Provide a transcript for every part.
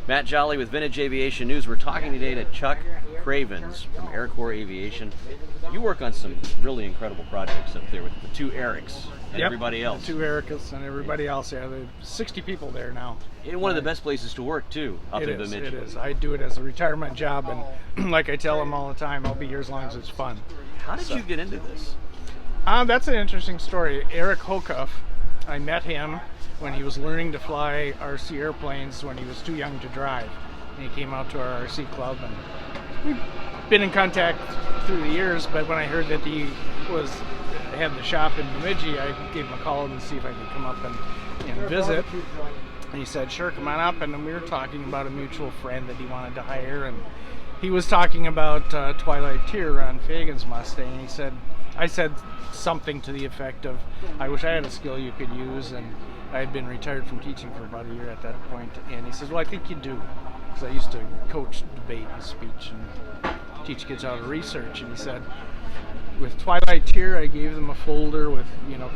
Matt Jolly with Vintage Aviation News. We're talking today to Chuck Cravens from AirCorps Aviation. You work on some really incredible projects up there with the two Erics and everybody else. The two Erics and everybody else. Yeah, there's 60 people there now. And one of the best places to work too, up in Bemidji. It is. I do it as a retirement job, and like I tell them all the time, I'll be here as long as it's fun. How did you get into this? That's an interesting story. Eric Hokuff, I met him when he was learning to fly RC airplanes when he was too young to drive. And he came out to our RC club, and we've been in contact through the years, but when I heard that he had the shop in Bemidji, I gave him a call to see if I could come up and visit. And he said, sure, come on up. And then we were talking about a mutual friend that he wanted to hire, and he was talking about Twilight Tear on Fagan's Mustang. I said something to the effect of, I wish I had a skill you could use, and I had been retired from teaching for about a year at that point. And he says, well, I think you do, because I used to coach debate and speech and teach kids how to research. And he said, with Twilight Tear, I gave them a folder with,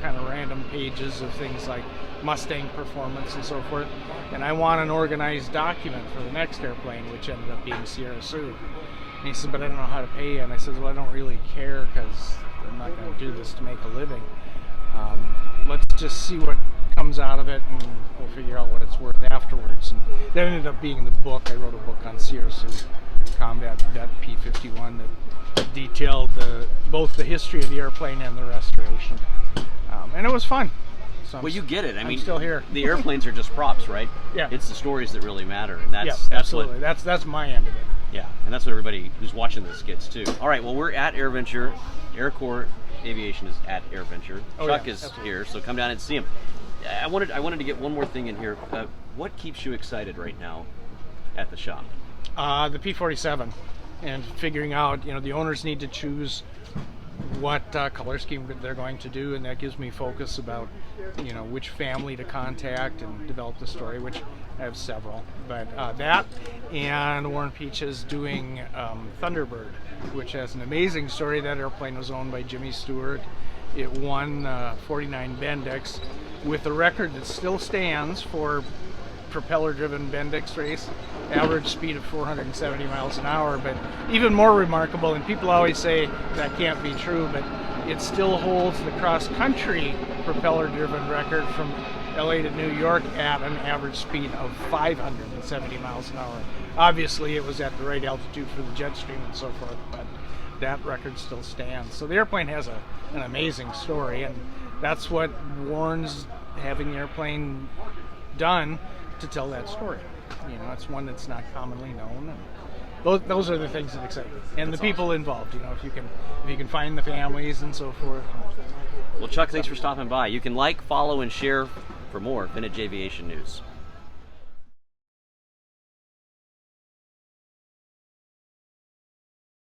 kind of random pages of things like Mustang performance and so forth. And I want an organized document for the next airplane, which ended up being Sierra Sioux. And he said, but I don't know how to pay you. And I said, well, I don't really care, because I'm not going to do this to make a living. Let's just see what comes out of it, and we'll figure out what it's worth afterwards. And that ended up being the book. I wrote a book on Sierra Sioux Combat Vet P-51 that detailed both the history of the airplane and the restoration. And it was fun. So well, you get it. I'm still here. The airplanes are just props, right? Yeah. It's the stories that really matter, and that's absolutely. What, that's my end of it. Yeah, and that's what everybody who's watching this gets too. All right, well, we're at AirVenture. AirCorps Aviation is at AirVenture. Chuck is here, so come down and see him. I wanted to get one more thing in here. What keeps you excited right now at the shop? The P-47, and figuring out, the owners need to choose what color scheme they're going to do, and that gives me focus about, which family to contact and develop the story, which I have several. But that, and Warren Peach is doing Thunderbird, which has an amazing story. That airplane was owned by Jimmy Stewart. It won 49 Bendix with a record that still stands for propeller-driven Bendix race, average speed of 470 miles an hour. But even more remarkable, and people always say that can't be true, but it still holds the cross-country propeller-driven record from LA to New York at an average speed of 570 miles an hour. Obviously, it was at the right altitude for the jet stream and so forth, but that record still stands. So the airplane has an amazing story, and that's what Warren's having the airplane done to tell that story. It's one that's not commonly known. And those are the things that excite me, and the people involved. If you can find the families and so forth. Well, Chuck, thanks for stopping by. You can like, follow, and share for more Vintage Aviation News.